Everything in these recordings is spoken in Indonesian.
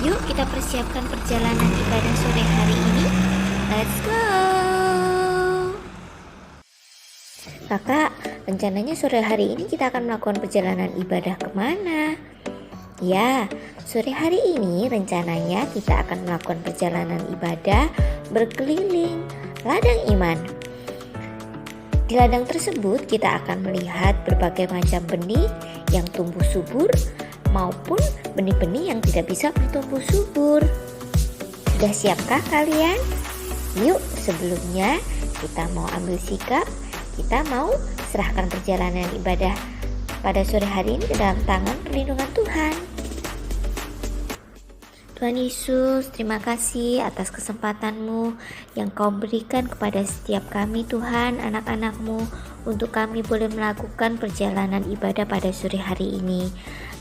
Yuk kita persiapkan perjalanan ibadah sore hari ini. Let's go. Kakak, rencananya sore hari ini kita akan melakukan perjalanan ibadah kemana? Ya, sore hari ini rencananya kita akan melakukan perjalanan ibadah berkeliling ladang iman. Di ladang tersebut kita akan melihat berbagai macam benih yang tumbuh subur maupun benih-benih yang tidak bisa bertumbuh subur. Sudah siapkah kalian? Yuk, sebelumnya kita mau ambil sikap. Kita mau serahkan perjalanan ibadah pada sore hari ini ke dalam tangan perlindungan Tuhan. Tuhan Yesus, terima kasih atas kesempatan-Mu yang Kau berikan kepada setiap kami Tuhan, anak-anak-Mu, untuk kami boleh melakukan perjalanan ibadah pada sore hari ini.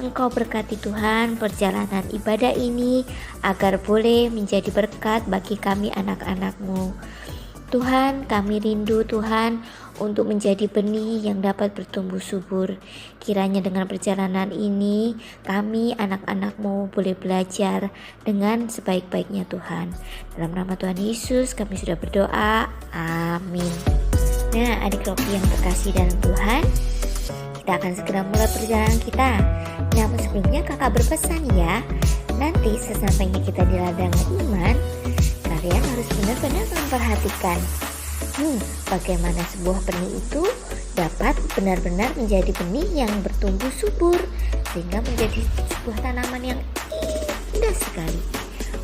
Engkau berkati Tuhan perjalanan ibadah ini agar boleh menjadi berkat bagi kami anak-anak-Mu. Tuhan, kami rindu Tuhan untuk menjadi benih yang dapat bertumbuh subur. Kiranya dengan perjalanan ini kami anak-anak-Mu boleh belajar dengan sebaik-baiknya Tuhan. Dalam nama Tuhan Yesus kami sudah berdoa. Amin. Nah, adik Rocky yang terkasih dalam Tuhan, kita akan segera mulai perjalanan kita. Namun sebelumnya kakak berpesan ya, nanti sesampainya kita di ladang iman, kalian harus benar-benar memperhatikan bagaimana sebuah benih itu dapat benar-benar menjadi benih yang bertumbuh subur sehingga menjadi sebuah tanaman yang indah sekali.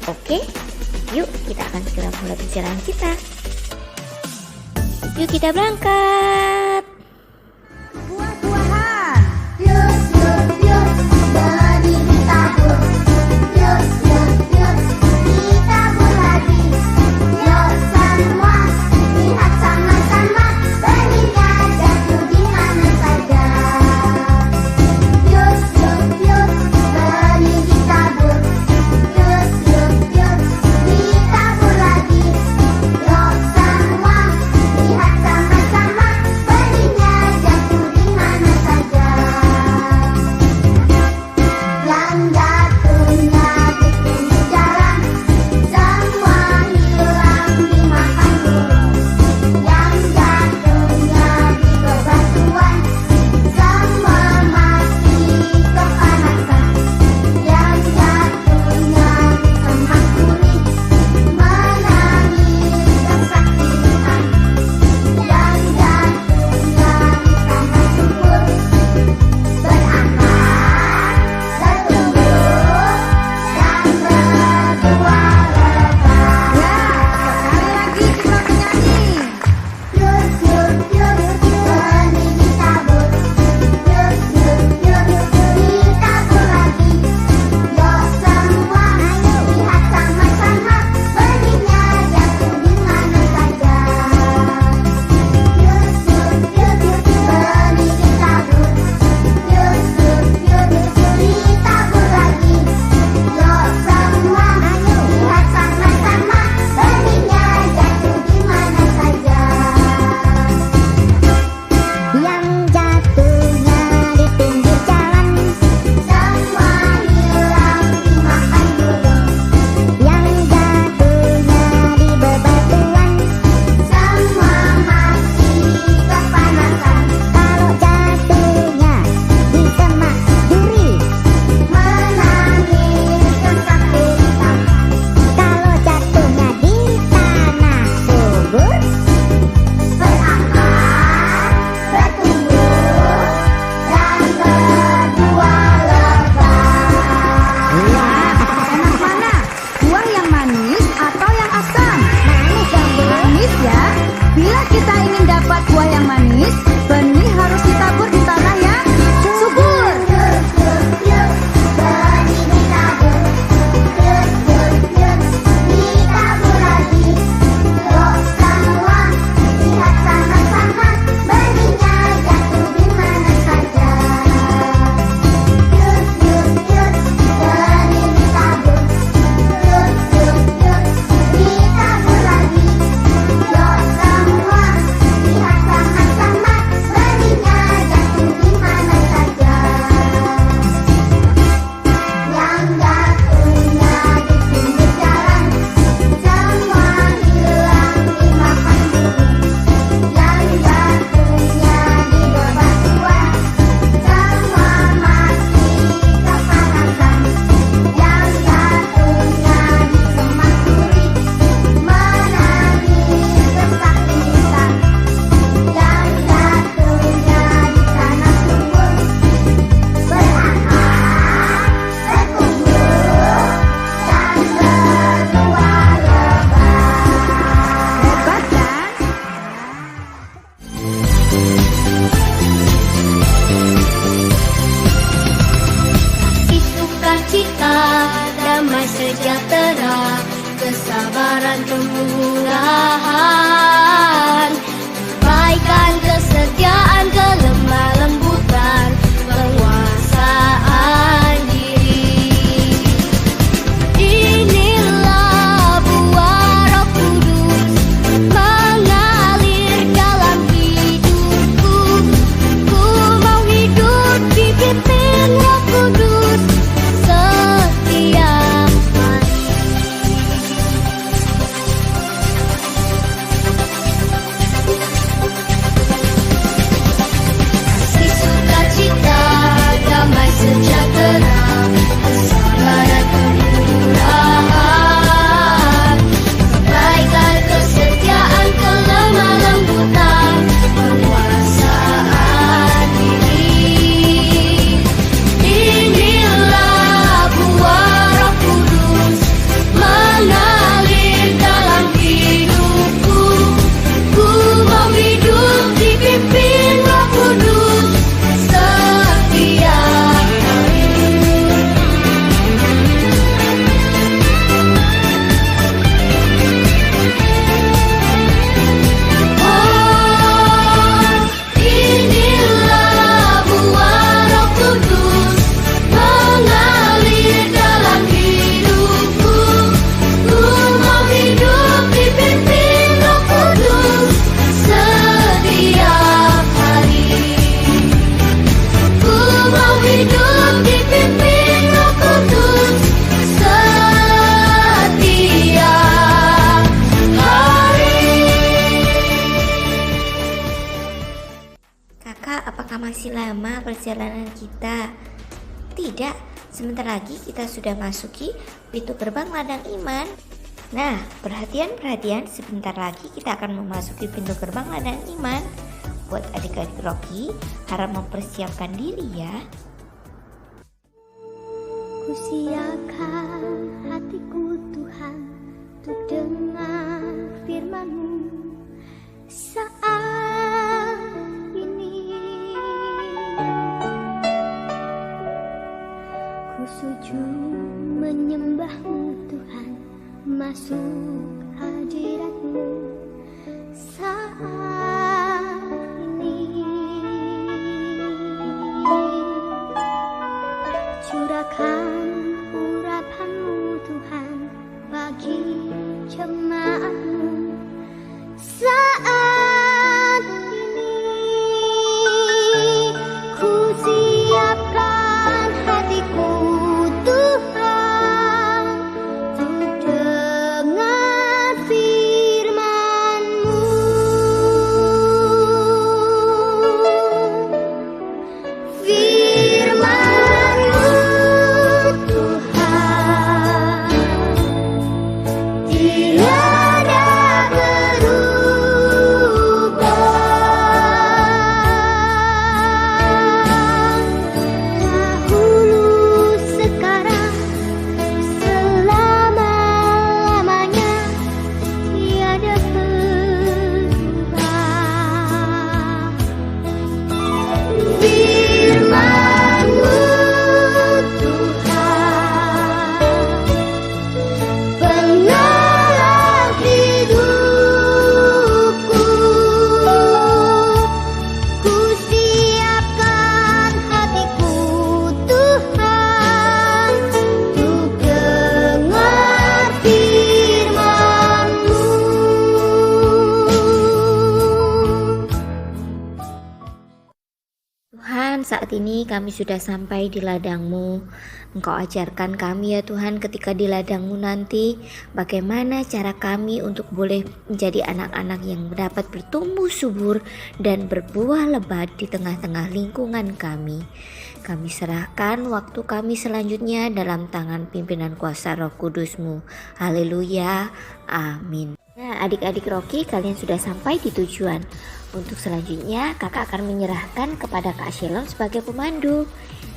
Oke, yuk kita akan segera mulai perjalanan kita. Yuk kita berangkat. Buah-buahan, yuk benih ditabur, yuk ditabur lagi. Yuk semua lihat sama-sama benihnya jatuh di mana saja. Yuk benih ditabur, yuk ditabur lagi. Yuk semua lihat sama-sama benihnya cita, damai sejahtera, kesabaran kemurahan, kebaikan, kesetiaan, kelemah lembutan, penguasaan diri. Inilah buah Roh Kudus mengalir dalam hidupku. Ku mau hidup dipimpin Roh Kudus setiap hari. Kasih sukacita, damai sejahtera, kesabaran kemurahan, kebaikan, kesetiaan, kelemah lembutan, penguasaan diri. Inilah buah Roh Kudus mengalir dalam hidupku. Ku mau hidup dipimpin Roh Kudus setiap hari. Oh, inilah buah Roh Kudus mengalir dalam hidupku. Ku mau hidup dipimpin Roh Kudus setiap hari. Ku mau hidup dipimpin Roh Kudus setiap hari. Kakak, apakah masih lama perjalanan kita? Tidak, sebentar lagi kita sudah masuki pintu gerbang ladang iman. Nah, perhatian, sebentar lagi kita akan memasuki pintu gerbang ladang iman. Buat adik-adik Rocky, harap mempersiapkan diri ya. Kusiapkan hatiku Tuhan untuk dengar firman-Mu saat ini. Ku sujud menyembah-Mu Tuhan, masuk hadirat-Mu saat ini. Curahkan urapan-Mu Tuhan bagi jemaat-Mu saat ini. Ku siapkan hatiku Tuhan untuk dengar firman-Mu. Firman-Mu Tuhan tiada berubah. Dahulu, sekarang, selama-lamanya tiada berubah. Firman-Mu Tuhan penolong hidupku. Ku siapkan hatiku Tuhan untuk dengar firman-Mu. Tuhan, saat ini kami sudah sampai di ladang-Mu. Engkau ajarkan kami ya Tuhan, ketika di ladang-Mu nanti, bagaimana cara kami untuk boleh menjadi anak-anak yang dapat bertumbuh subur dan berbuah lebat di tengah-tengah lingkungan kami. Kami serahkan waktu kami selanjutnya dalam tangan pimpinan kuasa Roh Kudus-Mu. Haleluya, amin. Nah, adik-adik Rocky, kalian sudah sampai di tujuan. Untuk selanjutnya, kakak akan menyerahkan kepada Kak Shalom sebagai pemandu.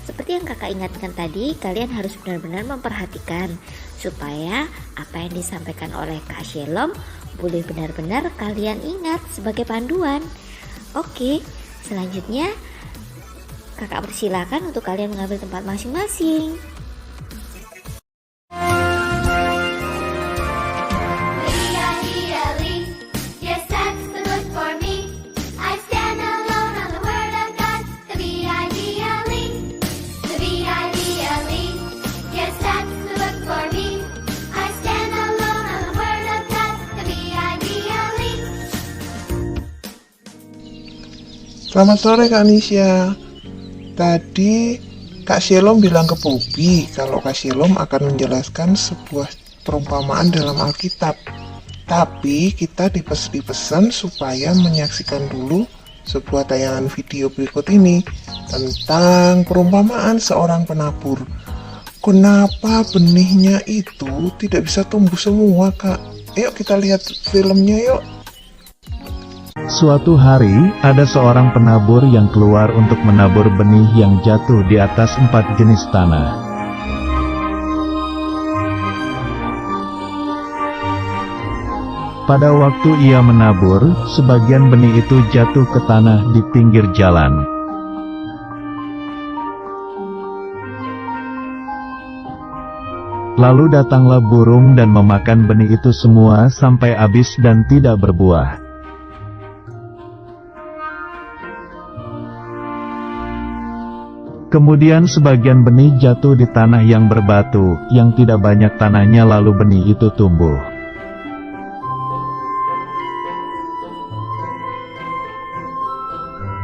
Seperti yang kakak ingatkan tadi, kalian harus benar-benar memperhatikan supaya apa yang disampaikan oleh Kak Shalom boleh benar-benar kalian ingat sebagai panduan. Oke, selanjutnya kakak persilakan untuk kalian mengambil tempat masing-masing. Selamat sore Kak Nisha. Tadi Kak Shalom bilang ke Bobby kalau Kak Shalom akan menjelaskan sebuah perumpamaan dalam Alkitab. Tapi kita dipesan supaya menyaksikan dulu sebuah tayangan video berikut ini tentang perumpamaan seorang penabur. Kenapa benihnya itu tidak bisa tumbuh semua, Kak? Yuk kita lihat filmnya yuk. Suatu hari, ada seorang penabur yang keluar untuk menabur benih yang jatuh di atas 4 jenis tanah. Pada waktu ia menabur, sebagian benih itu jatuh ke tanah di pinggir jalan. Lalu datanglah burung dan memakan benih itu semua sampai habis dan tidak berbuah. Kemudian sebagian benih jatuh di tanah yang berbatu, yang tidak banyak tanahnya, lalu benih itu tumbuh.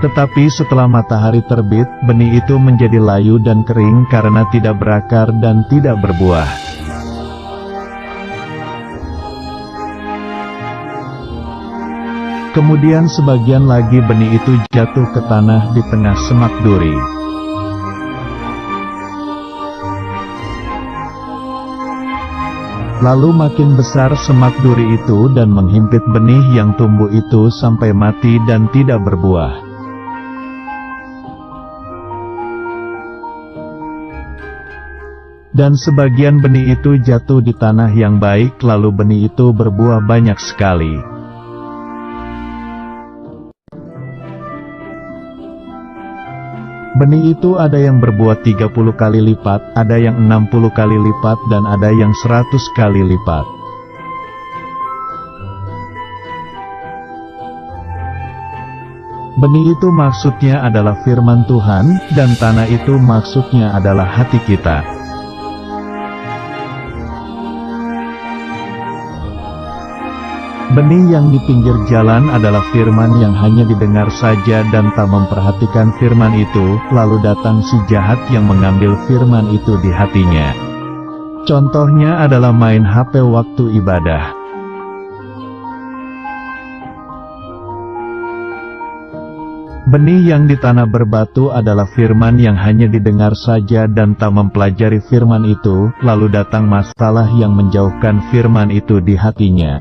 Tetapi setelah matahari terbit, benih itu menjadi layu dan kering karena tidak berakar dan tidak berbuah. Kemudian sebagian lagi benih itu jatuh ke tanah di tengah semak duri. Lalu makin besar semak duri itu dan menghimpit benih yang tumbuh itu sampai mati dan tidak berbuah. Dan sebagian benih itu jatuh di tanah yang baik, lalu benih itu berbuah banyak sekali. Benih itu ada yang berbuah 30 kali lipat, ada yang 60 kali lipat, dan ada yang 100 kali lipat. Benih itu maksudnya adalah firman Tuhan, dan tanah itu maksudnya adalah hati kita. Benih yang di pinggir jalan adalah firman yang hanya didengar saja dan tak memperhatikan firman itu, lalu datang si jahat yang mengambil firman itu di hatinya. Contohnya adalah main HP waktu ibadah. Benih yang di tanah berbatu adalah firman yang hanya didengar saja dan tak mempelajari firman itu, lalu datang masalah yang menjauhkan firman itu di hatinya.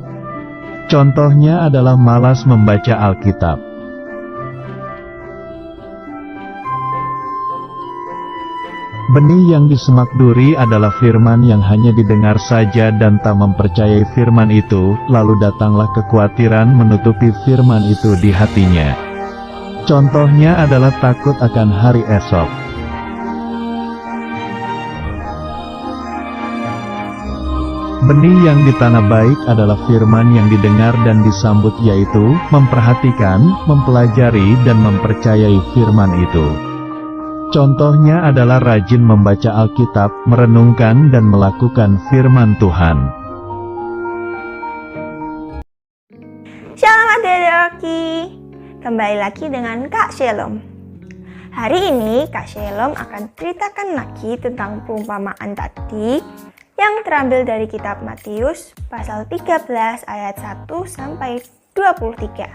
Contohnya adalah malas membaca Alkitab. Benih yang di semak duri adalah firman yang hanya didengar saja dan tak mempercayai firman itu, lalu datanglah kekhawatiran menutupi firman itu di hatinya. Contohnya adalah takut akan hari esok. Benih yang di tanah baik adalah firman yang didengar dan disambut, yaitu memperhatikan, mempelajari dan mempercayai firman itu. Contohnya adalah rajin membaca Alkitab, merenungkan dan melakukan firman Tuhan. Shalom adik-adik Oki, kembali lagi dengan Kak Shalom. Hari ini Kak Shalom akan ceritakan lagi tentang perumpamaan tadi yang terambil dari kitab Matius pasal 13 ayat 1 sampai 23.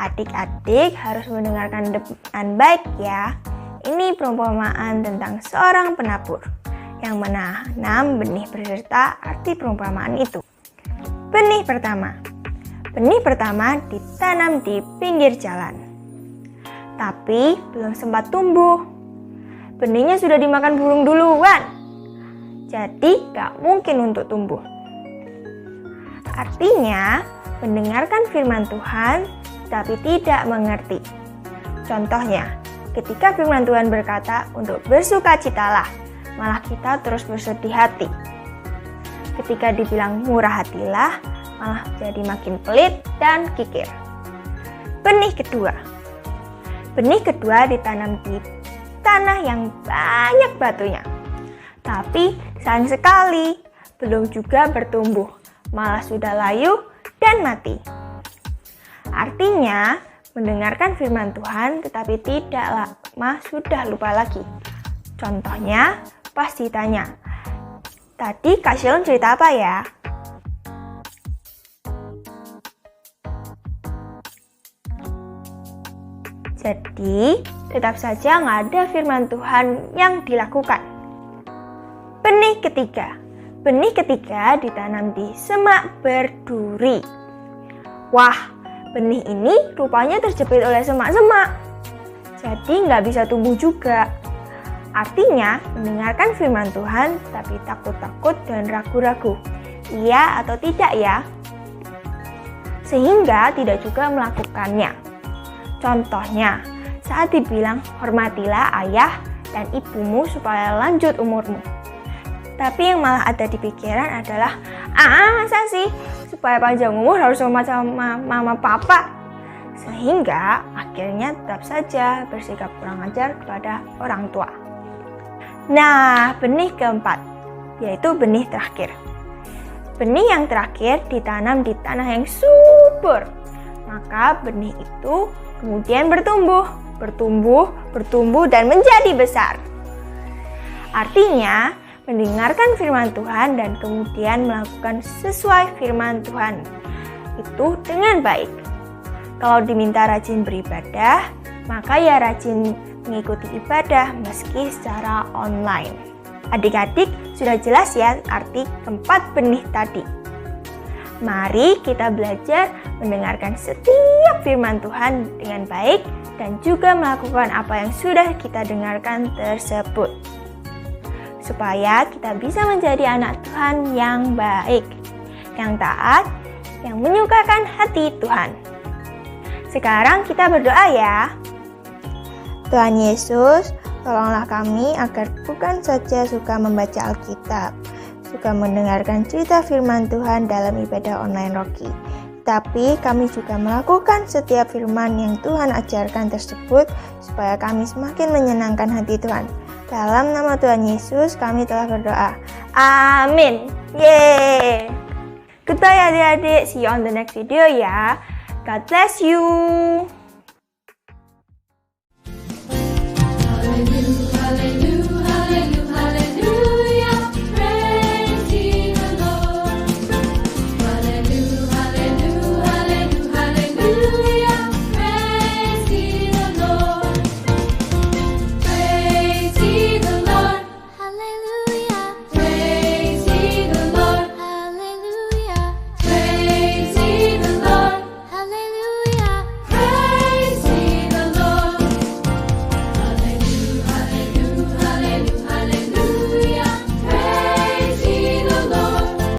Adik-adik harus mendengarkan dengan baik ya. Ini perumpamaan tentang seorang penabur yang menanam benih beserta arti perumpamaan itu. Benih pertama. Benih pertama ditanam di pinggir jalan. Tapi belum sempat tumbuh. Benihnya sudah dimakan burung duluan. Jadi gak mungkin untuk tumbuh. Artinya, mendengarkan firman Tuhan, tapi tidak mengerti. Contohnya, ketika firman Tuhan berkata untuk bersukacitalah, malah kita terus bersedih hati. Ketika dibilang murah hatilah, malah jadi makin pelit dan kikir. Benih kedua. Benih kedua ditanam di tanah yang banyak batunya. Tapi sayang sekali, belum juga bertumbuh, malah sudah layu dan mati. Artinya, mendengarkan firman Tuhan tetapi tidak lama sudah lupa lagi. Contohnya, pas ditanya, "Tadi Kak Shalom cerita apa ya?" Jadi, tetap saja nggak ada firman Tuhan yang dilakukan. Benih ketiga. Benih ketiga ditanam di semak berduri. Wah, benih ini rupanya terjepit oleh semak-semak. Jadi nggak bisa tumbuh juga. Artinya, mendengarkan firman Tuhan tapi takut-takut dan ragu-ragu. Iya atau tidak ya? Sehingga tidak juga melakukannya. Contohnya, saat dibilang hormatilah ayah dan ibumu supaya lanjut umurmu. Tapi yang malah ada di pikiran adalah, masa sih supaya panjang umur harus hormat sama mama papa? Sehingga akhirnya tetap saja bersikap kurang ajar kepada orang tua. Nah, benih keempat, yaitu benih terakhir. Benih yang terakhir ditanam di tanah yang subur. Maka benih itu kemudian bertumbuh dan menjadi besar. Artinya, mendengarkan firman Tuhan dan kemudian melakukan sesuai firman Tuhan itu dengan baik. Kalau diminta rajin beribadah, maka ya rajin mengikuti ibadah meski secara online. Adik-adik sudah jelas ya arti keempat benih tadi. Mari kita belajar mendengarkan setiap firman Tuhan dengan baik dan juga melakukan apa yang sudah kita dengarkan tersebut. Supaya kita bisa menjadi anak Tuhan yang baik, yang taat, yang menyukakan hati Tuhan. Sekarang kita berdoa ya. Tuhan Yesus, tolonglah kami agar bukan saja suka membaca Alkitab, suka mendengarkan cerita firman Tuhan dalam ibadah online Rocky, tapi kami juga melakukan setiap firman yang Tuhan ajarkan tersebut supaya kami semakin menyenangkan hati Tuhan. Dalam nama Tuhan Yesus kami telah berdoa. Amin. Yeay. Goodbye adik-adik. See you on the next video ya. God bless you.